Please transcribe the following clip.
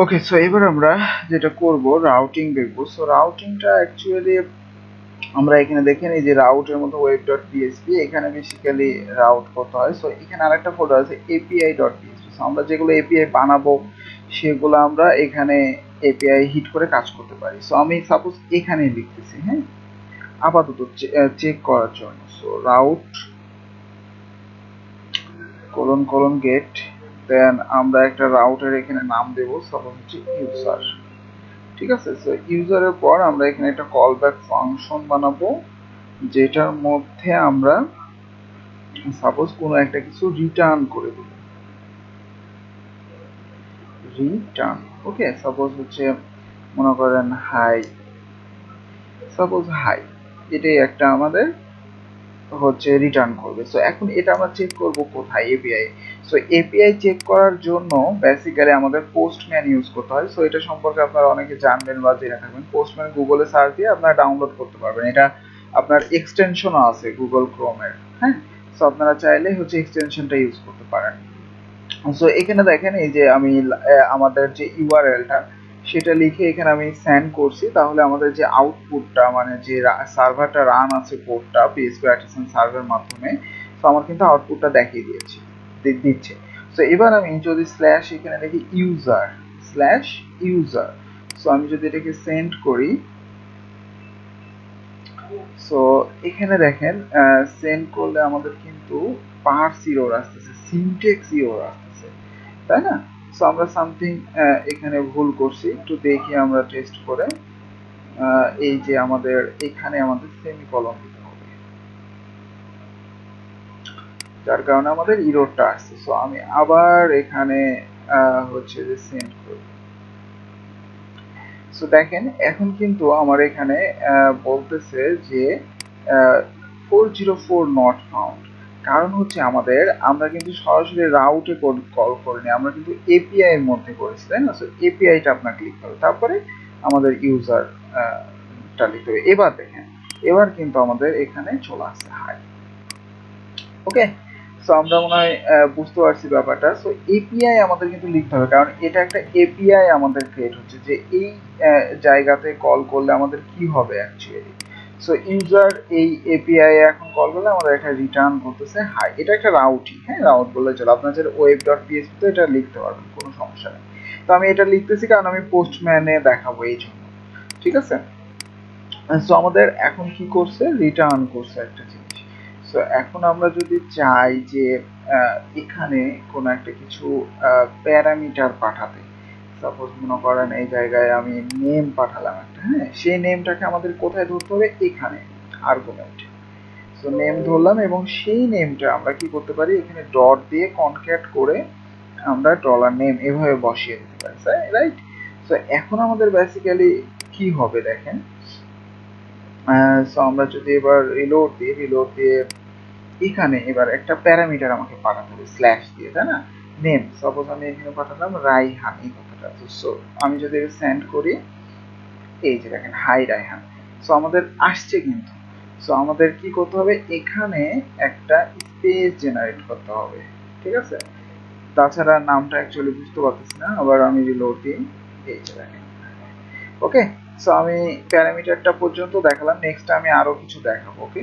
ওকে, so এবার আমরা যেটা করব রাউটিং দেখব। সো রাউটিংটা অ্যাকচুয়ালি আমরা এখানে দেখেন এই যে রাউটের মতো web.php, এখানে বেসিক্যালি রাউট করতে হয়। সো এখানে আরেকটা ফোল্ডার আছে api.php। সো আমরা যেগুলো এপিআই বানাবো সেগুলো আমরা এখানে এপিআই হিট করে কাজ করতে পারি। সো আমি সাপোজ এখানে লিখতেছি, হ্যাঁ, আপাতত চেক করার জন্য। সো রাউট গেট, দেন আমরা একটা রাউটের এখানে নাম দেব, সাপোজ হচ্ছে ইউজার। ঠিক আছে, সো ইউজারের পর আমরা এখানে একটা কল ব্যাক ফাংশন বানাবো, যেটার মধ্যে আমরা সাপোজ কোনো একটা কিছু রিটার্ন করে দেব। রিটার্ন, ওকে, সাপোজ হচ্ছে মনে করেন হাই, সাপোজ হাই, এটাই একটা আমাদের হচ্ছে রিটার্ন করবে। সো এখন এটা আমরা চেক করব কোথায়? এপিআই। সো এপিআই চেক করার জন্য বেসিক্যালি আমাদের পোস্টম্যান ইউজ করতে হয়। সো এটা সম্পর্কে আপনারা অনেকে জানবেন বা জেনে থাকবেন। পোস্টম্যান গুগলে সার্চ দিয়ে আপনারা ডাউনলোড করতে পারবেন। এটা আপনার এক্সটেনশনও আছে গুগল ক্রোমের, হ্যাঁ। সো আপনারা চাইলে হচ্ছে এক্সটেনশনটা ইউজ করতে পারেন। সো এখানে দেখেন এই যে আমি আমাদের যে ইউআরএলটা সেটা লিখে এখানে আমি সেন্ড করছি, তাহলে আমাদের যে আউটপুটটা মানে যে সার্ভারটা রান আছে কোডটা পিএইচপি আর্টিসান সার্ভারের মাধ্যমে, তো আমার কিন্তু আউটপুটটা দেখিয়ে দিচ্ছে। সো এবার আমি যদি স্ল্যাশ এখানে লিখি ইউজার, সো আমি যদি এটাকে সেন্ড করি, সো এখানে দেখেন সেন্ড করলে আমাদের কিন্তু পার্স ইরর আসতেছে, সিনট্যাক্স ইরর আসতেছে, তাই না? সো আমরা সামথিং এখানে ভুল করছি, একটু দেখি আমরা টেস্ট করে। এই যে আমাদের এখানে আমাদের সেমিকলন দিতে হবে, যার কারণে আমাদের ইররটা আসছে। সো আমি আবার এখানে হচ্ছে যে সেন্ড করি। সো দেখেন এখন কিন্তু আমার এখানে বলতেছে যে 404 নট ফাউন্ড। কারণ হচ্ছে আমরা কিন্তু সরাসরি রাউটে কল করিনি, আমরা কিন্তু এপিআই এর মধ্যে করেছি, তাই না? সো এপিআইটা আপনাকে লিখতে হবে, তারপরে আমাদের ইউজারটা লিখতে হবে। এবার দেখেন, এবার কিন্তু আমাদের এখানে চলে আসছে হাই। ওকে, সো আমরা মনে হয় বুঝতে পারছি ব্যাপারটা। সো এপিআই আমাদের কিন্তু লিখতে হবে, কারণ এটা একটা এপিআই আমাদের ক্রিয়েট হচ্ছে যে এই জায়গাতে কল করলে আমাদের কি হবে অ্যাকচুয়ালি। সো ইউজার এই এপিআই এখন কল করলে আমাদের একটা রিটার্ন করতেছে হাই। এটা একটা রাউটই, হ্যাঁ, রাউট বললে চলো। আপনার যেটা web.php তো এটা লিখতে পারবেন, কোনো সমস্যা নেই। তো আমি এটা লিখতেছি কারণ আমি পোস্টম্যানে দেখাবো এই জন্য। ঠিক আছে, সো আমাদের এখন কি করছে, রিটার্ন করছে একটা জিনিস। সো এখন আমরা যদি চাই যে এখানে কোনো একটা কিছু প্যারামিটার পাঠাতে, সাপোজ মনে করেন এই জায়গায় আমি নেম পাঠালাম একটা, হ্যাঁ, সেই নেমটাকে আমাদের কোথায় ধরতে হবে? এখানে আর্গুমেন্টে। সো নেম ধরলাম এবং সেই নেমটা আমরা কি করতে পারি, এখানে ডট দিয়ে কনক্যাট করে আমরা ডলার নেম এভাবে বসিয়ে দিতে পারি, রাইট? সো এখন আমাদের বেসিক্যালি কি হবে দেখেন। সো আমরা যদি এবার রিলোড দিয়ে এখানে এবার একটা প্যারামিটার আমাকে পাঠাতে হবে স্ল্যাশ দিয়ে, তাই না? নেম, সাপোজ আমি এখানে পাঠালাম রাইহান এই কথাটা। সো আমি যদি সেন্ড করি, এই যে দেখেন হাই রাইহান। সো আমাদের আসছে কিন্তু। সো আমাদের কি করতে হবে, এখানে একটা স্পেস জেনারেট করতে হবে, ঠিক আছে? তাছাড়া নামটা অ্যাকচুয়ালি বুঝতে পারতেছি না। আবার আমি রিলোড দিই, এই যে দেখেন। ওকে, সো আমি প্যারামিটারটা পর্যন্ত দেখালাম, নেক্সট আমি আরো কিছু দেখাবো। ওকে,